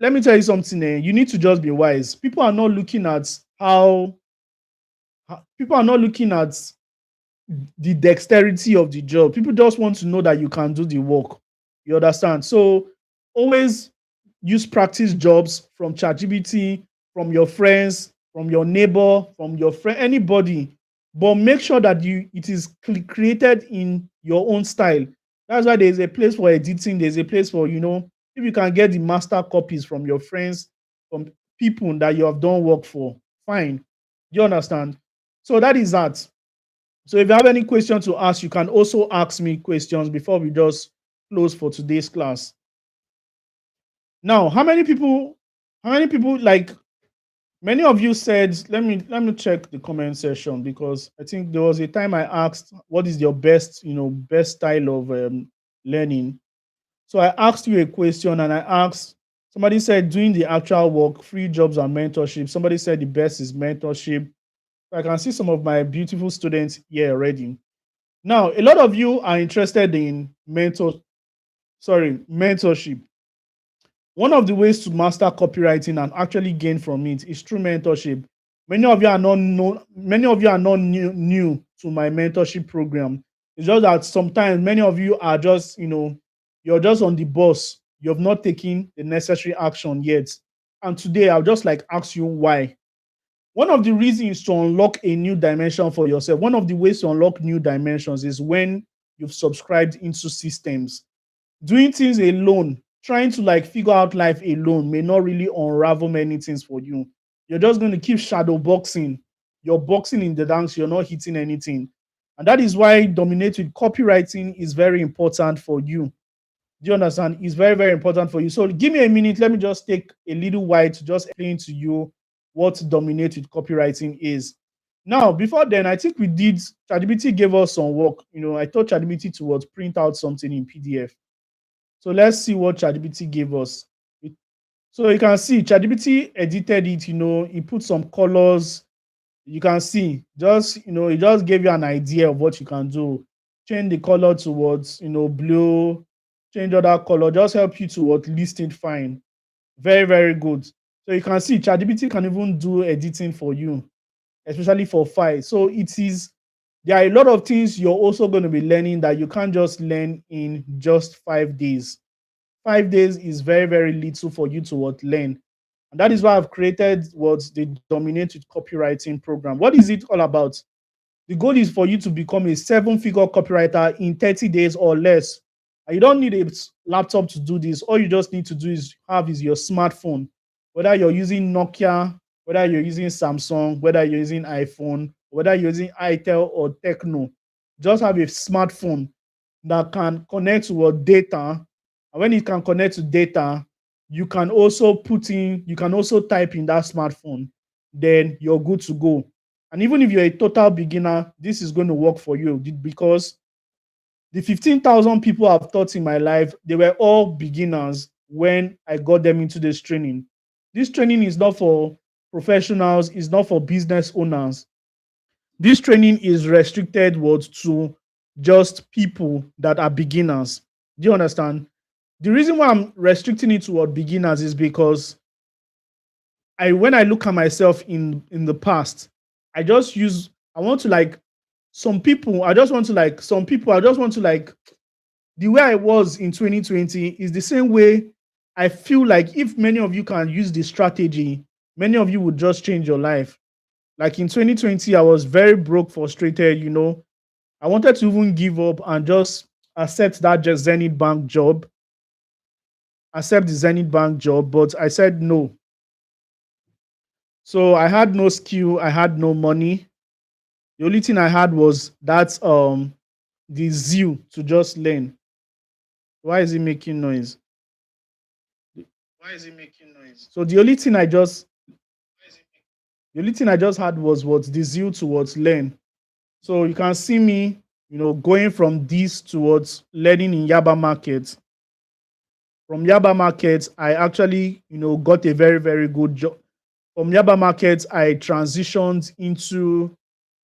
Speaker 1: let me tell you something. You need to just be wise. People are not looking at the dexterity of the job. People just want to know that you can do the work. You understand? So always use practice jobs from ChatGPT, from your friends, from your neighbor, from your friend, anybody. But make sure that it is created in your own style. That's why there's a place for editing. There's a place for, if you can get the master copies from your friends, from people that you have done work for, fine. Do you understand? So that is that. So if you have any question to ask, you can also ask me questions before we just close for today's class. Now, how many people like many of you said, let me check the comment section, because I think there was a time I asked what is your best style of learning. So I asked you a question and I asked, somebody said doing the actual work, free jobs and mentorship. Somebody said the best is mentorship. I can see some of my beautiful students here already. Now, a lot of you are interested in mentorship. One of the ways to master copywriting and actually gain from it is through mentorship. Many of you are not new to my mentorship program. It's just that sometimes many of you are just, you're just on the bus. You have not taken the necessary action yet. And today I'll just like ask you why. One of the reasons to unlock a new dimension for yourself, one of the ways to unlock new dimensions is when you've subscribed into systems. Doing things alone, trying to like figure out life alone may not really unravel many things for you. You're just going to keep shadow boxing. You're boxing in the dance, you're not hitting anything. And that is why Dominate with Copywriting is very important for you. Do you understand? It's very, very important for you. So give me a minute. Let me just take a little while to just explain to you what Dominate with Copywriting is. Now, before then, I think ChatGPT gave us some work. I taught ChatGPT to print out something in PDF. So let's see what ChatGPT gave us. So you can see ChatGPT edited it, he put some colors. You can see, it just gave you an idea of what you can do. Change the color towards, blue, change other color, just help you to list it fine. Very, very good. So you can see ChatGPT can even do editing for you, especially for files. So there are a lot of things you're also going to be learning that you can't just learn in just 5 days. 5 days is very, very little for you to learn. And that is why I've created what's the Dominate with Copywriting program. What is it all about? The goal is for you to become a seven-figure copywriter in 30 days or less. And you don't need a laptop to do this. All you just need to do is have is your smartphone. Whether you're using Nokia, whether you're using Samsung, whether you're using iPhone, whether you're using Itel or Techno, just have a smartphone that can connect to your data. And when it can connect to data, you can also type in that smartphone. Then you're good to go. And even if you're a total beginner, this is going to work for you because the 15,000 people I've taught in my life, they were all beginners when I got them into this training. This training is not for professionals, it's not for business owners. This training is restricted to just people that are beginners. Do you understand? The reason why I'm restricting it to beginners is because when I look at myself in the past, I just use I want to like some people, I just want to like some people, I just want to like the way I was in 2020 is the same way I feel like if many of you can use this strategy, many of you would just change your life. Like in 2020, I was very broke, frustrated. I wanted to even give up and just accept that just Zenith Bank job, accept the Zenith Bank job, but I said no. So I had no skill, I had no money. The only thing I had was that the zeal to just learn. Why is it making noise?
Speaker 2: Why is it making noise?
Speaker 1: So the only thing I just had was what the zeal towards learn. So you can see me, going from this towards learning in Yaba Market. From Yaba Market, I actually, got a very, very good job. From Yaba Market, I transitioned into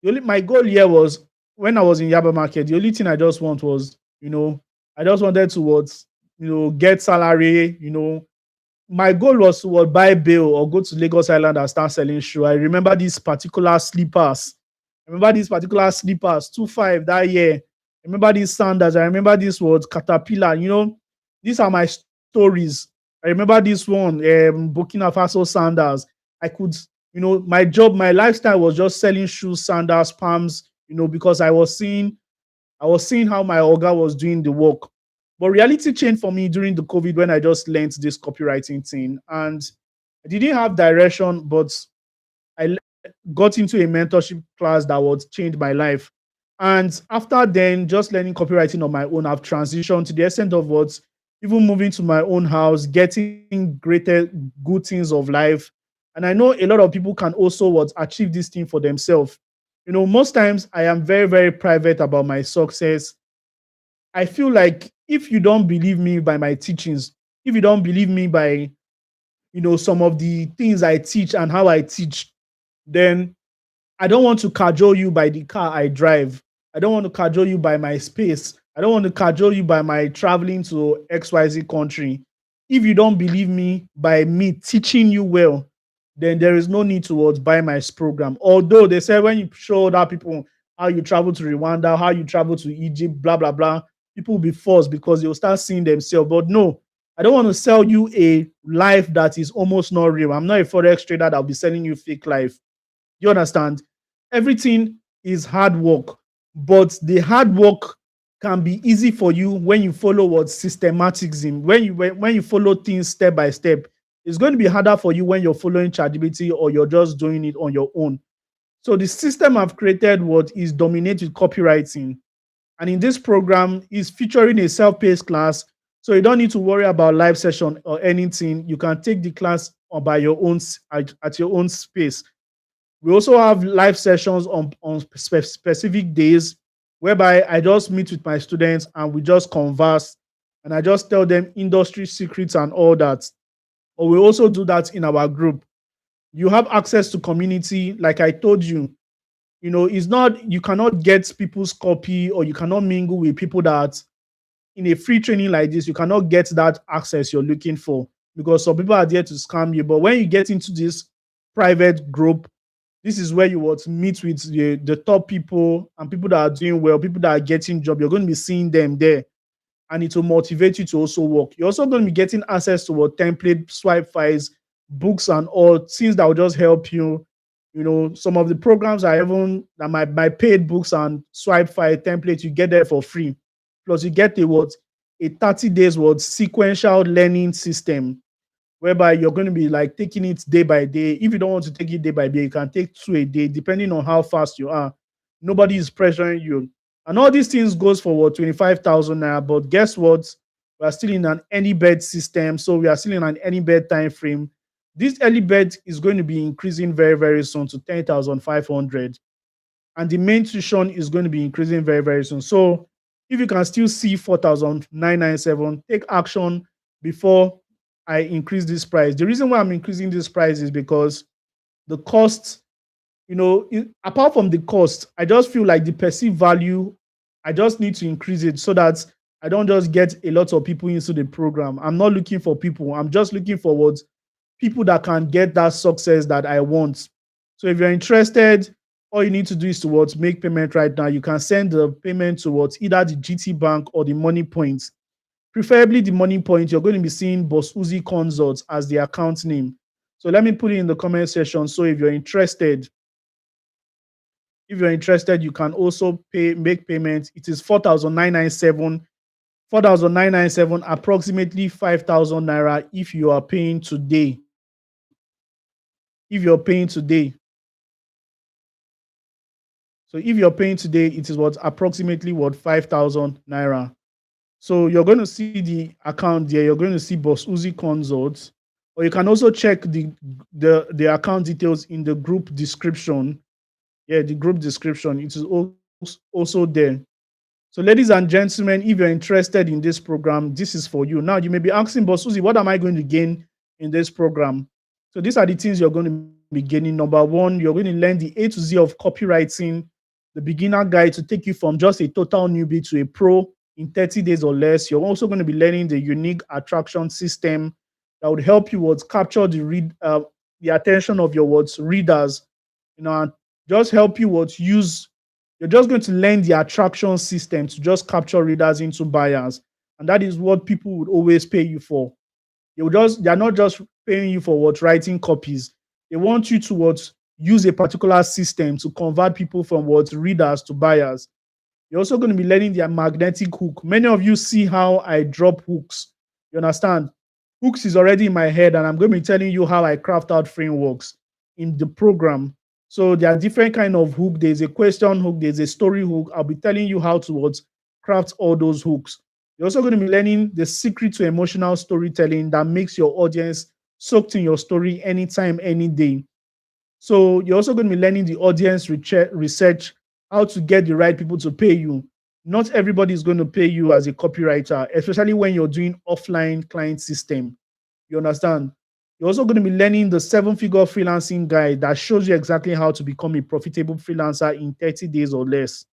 Speaker 1: my goal here was when I was in Yaba Market, the only thing I just want was, I just wanted towards, get salary. My goal was to buy bail or go to Lagos Island and start selling shoe. I remember these particular slippers. 2.5 that year. I remember these sandals. I remember this word caterpillar. These are my stories. I remember this one, Burkina Faso sandals. I could, my lifestyle was just selling shoes, sandals, palms, because I was seeing how my Oga was doing the work. But reality changed for me during the COVID when I just learned this copywriting thing. And I didn't have direction, but I got into a mentorship class that would change my life. And after then, just learning copywriting on my own, I've transitioned to the extent of even moving to my own house, getting greater good things of life. And I know a lot of people can also achieve this thing for themselves. Most times I am very, very private about my success. I feel like if you don't believe me by my teachings, if you don't believe me by, some of the things I teach and how I teach, then I don't want to cajole you by the car I drive. I don't want to cajole you by my space. I don't want to cajole you by my traveling to XYZ country. If you don't believe me by me teaching you well, then there is no need to buy my program. Although they say when you show other people how you travel to Rwanda, how you travel to Egypt, blah, blah, blah, people will be forced because they'll start seeing themselves. But no, I don't want to sell you a life that is almost not real. I'm not a Forex trader that'll be selling you fake life. You understand? Everything is hard work, but the hard work can be easy for you when you follow systematism. When you follow things step by step, it's going to be harder for you when you're following ChatGPT or you're just doing it on your own. So the system I've created is Dominate with Copywriting, and in this program is featuring a self-paced class. So you don't need to worry about live session or anything. You can take the class by your own at your own space. We also have live sessions on specific days whereby I just meet with my students and we just converse and I just tell them industry secrets and all that. Or we also do that in our group. You have access to community. Like I told you, it's not, you cannot get people's copy or you cannot mingle with people that in a free training like this, you cannot get that access you're looking for because some people are there to scam you. But when you get into this private group, this is where you would meet with the top people and people that are doing well, people that are getting job. You're going to be seeing them there and it will motivate you to also work. You're also going to be getting access to template swipe files, books and all things that will just help you. Some of the programs are even that my paid books and swipe file template, you get there for free. Plus, you get a 30 days sequential learning system whereby you're going to be like taking it day by day. If you don't want to take it day by day, you can take two a day, depending on how fast you are. Nobody is pressuring you. And all these things goes for 25,000 naira. But guess what? We are still in an early bird system. So we are still in an early bird time frame. This early bird is going to be increasing very, very soon to 10,500. And the main tuition is going to be increasing very, very soon. So if you can still see 4,997, take action before I increase this price. The reason why I'm increasing this price is because the cost, apart from the cost, I just feel like the perceived value, I just need to increase it so that I don't just get a lot of people into the program. I'm not looking for people. I'm just looking for people that can get that success that I want. So if you're interested, all you need to do is to make payment right now. You can send the payment towards either the GT Bank or the Moniepoint. Preferably the Moniepoint. You're going to be seeing BOSSUHZI Consults as the account name. So let me put it in the comment section. So if you're interested, you can also make payment. It is 4,997. 4,997, approximately 5,000 naira if you are paying today. If you're paying today. So if you're paying today, it is approximately 5,000 naira. So you're going to see the account there. You're going to see BOSSUHZI Consults, or you can also check the account details in the group description. Yeah, the group description. It is also there. So, ladies and gentlemen, if you're interested in this program, this is for you. Now, you may be asking, BOSSUHZI, what am I going to gain in this program? So, these are the things you're going to be gaining. Number one, you're going to learn the A to Z of copywriting, the beginner guide to take you from just a total newbie to a pro in 30 days or less. You're also going to be learning the unique attraction system that would help you capture the attention of your readers, and just help you use. You're just going to learn the attraction system to just capture readers into buyers, and that is what people would always pay you for. They're not just paying you for writing copies. They want you to use a particular system to convert people from readers to buyers. You're also going to be learning their magnetic hook. Many of you see how I drop hooks. You understand? Hooks is already in my head, and I'm going to be telling you how I craft out frameworks in the program. So there are different kind of hook. There's a question hook. There's a story hook. I'll be telling you how to craft all those hooks. You're also going to be learning the secret to emotional storytelling that makes your audience soaked in your story anytime, any day. So you're also going to be learning the audience research, how to get the right people to pay you. Not everybody is going to pay you as a copywriter, especially when you're doing offline client system. You understand? You're also going to be learning the 7-figure freelancing guide that shows you exactly how to become a profitable freelancer in 30 days or less.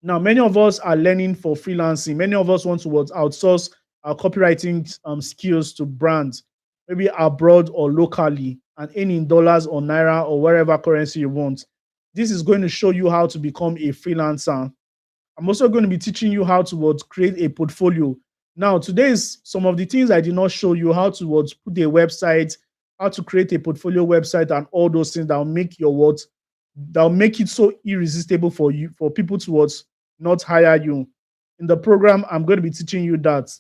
Speaker 1: Now, many of us are learning for freelancing. Many of us want to outsource our copywriting skills to brands, maybe abroad or locally, and earn in dollars or naira or wherever currency you want. This is going to show you how to become a freelancer. I'm also going to be teaching you how to create a portfolio. Now, today is some of the things I did not show you, how to put a website, how to create a portfolio website, and all those things that will make your that'll make it so irresistible for people to not hire you. In the program, I'm going to be teaching you that.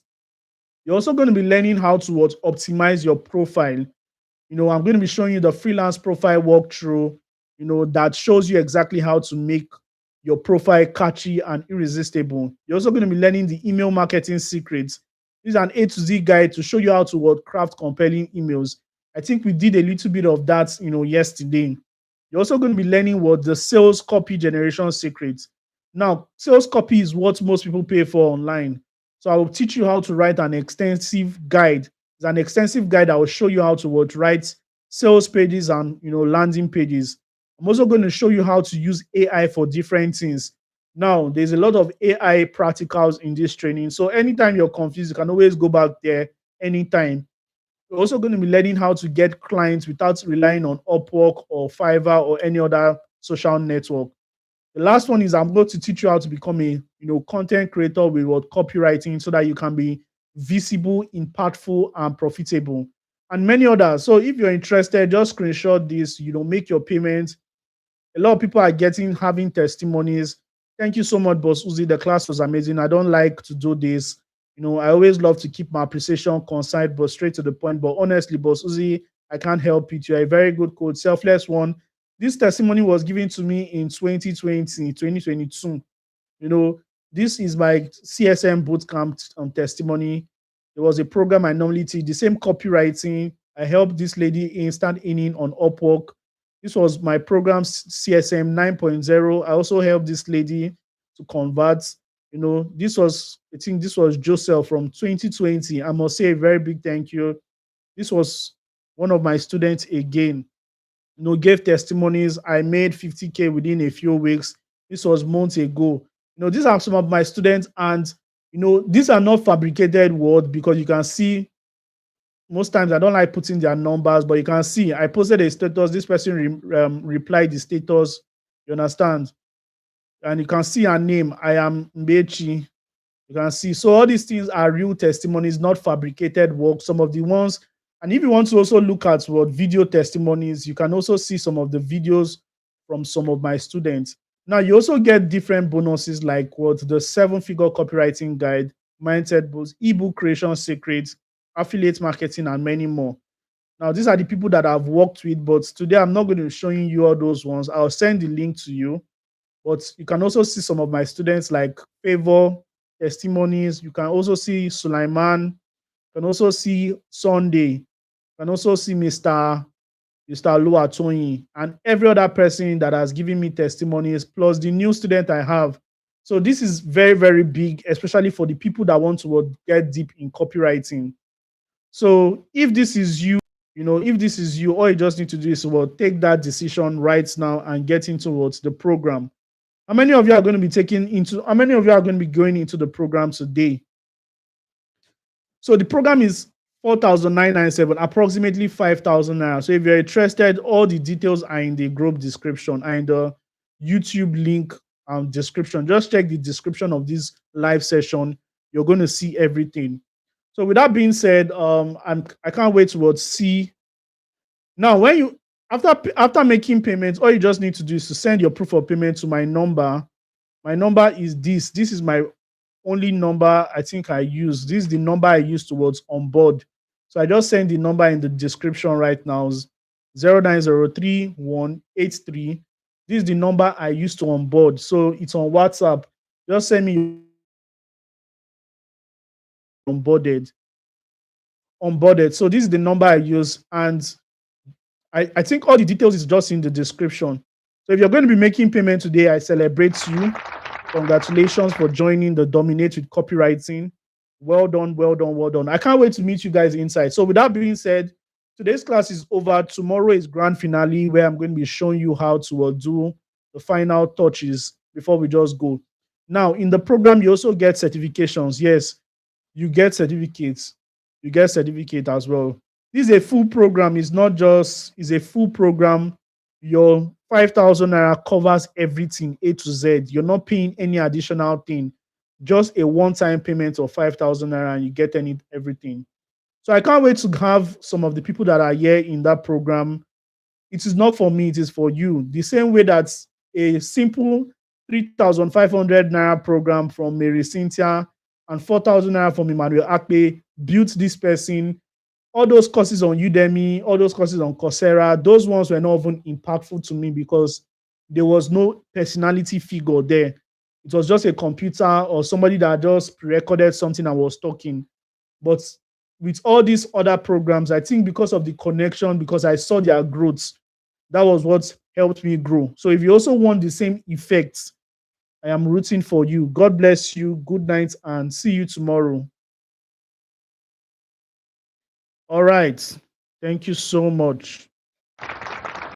Speaker 1: You're also going to be learning how to optimize your profile. I'm going to be showing you the freelance profile walkthrough, that shows you exactly how to make your profile catchy and irresistible. You're also going to be learning the email marketing secrets. This is an A to Z guide to show you how to craft compelling emails. I think we did a little bit of that, yesterday. You're also going to be learning the sales copy generation secrets. Now, sales copy is what most people pay for online. So I will teach you how to write an extensive guide. It's an extensive guide that will show you how to write sales pages and landing pages. I'm also going to show you how to use AI for different things. Now, there's a lot of AI practicals in this training. So anytime you're confused, you can always go back there anytime. You're also going to be learning how to get clients without relying on Upwork or Fiverr or any other social network. The last one is I'm going to teach you how to become a content creator with copywriting so that you can be visible, impactful, and profitable. and many others. So if you're interested, just screenshot this, make your payment. A lot of people are having testimonies. Thank you so much, Boss Uzi. The class was amazing. I don't like to do this. I always love to keep my appreciation concise but straight to the point. But honestly, Boss Uzi, I can't help it. You're a very good coach, selfless one. This testimony was given to me in 2020, 2022. You know, this is my CSM bootcamp testimony. It was a program I normally teach, the same copywriting. I helped this lady instant inning on Upwork. This was my program CSM 9.0. I also helped this lady to convert. I think this was Joseph from 2020. I must say a very big thank you. This was one of my students again. Gave testimonies. I made 50K within a few weeks. This was months ago. These are some of my students, and these are not fabricated words, because you can see most times I don't like putting their numbers, but you can see I posted a status. This person replied the status. You understand? And you can see her name. I am Mbechi. You can see. So all these things are real testimonies, not fabricated work. Some of the ones, and if you want to also look at what video testimonies, you can also see some of the videos from some of my students. Now you also get different bonuses like what the 7-figure copywriting guide, mindset boost, ebook creation secrets, affiliate marketing, and many more. Now these are the people that I've worked with, but today I'm not going to be showing you all those ones. I'll send the link to you. But you can also see some of my students like Favor testimonies. You can also see Sulaiman. You can also see Sunday. You can also see Mr. Luatoyi, and every other person that has given me testimonies, plus the new student I have. So this is very, very big, especially for the people that want to get deep in copywriting. So if this is you, if this is you, all you just need to do is take that decision right now and get into the program. How many of you are going to be going into the program today? So the program is 4,997, approximately 5,000 naira. So if you're interested, all the details are in the group description and the YouTube link description. Just check the description of this live session. You're going to see everything. So with that being said, I can't wait to see. Now, when you after making payments, all you just need to do is to send your proof of payment to my number. My number is this. This is my only number I think I use. This is the number I use towards onboard. So I just send the number in the description right now. 0903183. This is the number I use to onboard. So it's on WhatsApp. Just send me onboarded. So this is the number I use, and I think all the details is just in the description. So if you're going to be making payment today, I celebrate you. Congratulations for joining the Dominate with Copywriting. Well done, well done, well done. I can't wait to meet you guys inside. So with that being said, today's class is over. Tomorrow is grand finale, where I'm going to be showing you how to do the final touches before we just go. Now, in the program, you also get certifications. Yes, you get certificates. You get certificate as well. This is a full program. It's a full program. Your 5,000 naira covers everything A to Z. You're not paying any additional thing. Just a one-time payment of 5,000 naira and you get everything. So I can't wait to have some of the people that are here in that program. It is not for me, it is for you. The same way that a simple 3,500 naira program from Mary Cynthia and 4,000 naira from Emmanuel Akpe built this person. All those courses on Udemy, all those courses on Coursera, those ones were not even impactful to me because there was no personality figure there. It was just a computer or somebody that just pre-recorded something and was talking. But with all these other programs, I think because of the connection, because I saw their growth, that was what helped me grow. So if you also want the same effects, I am rooting for you. God bless you. Good night and see you tomorrow. All right. Thank you so much.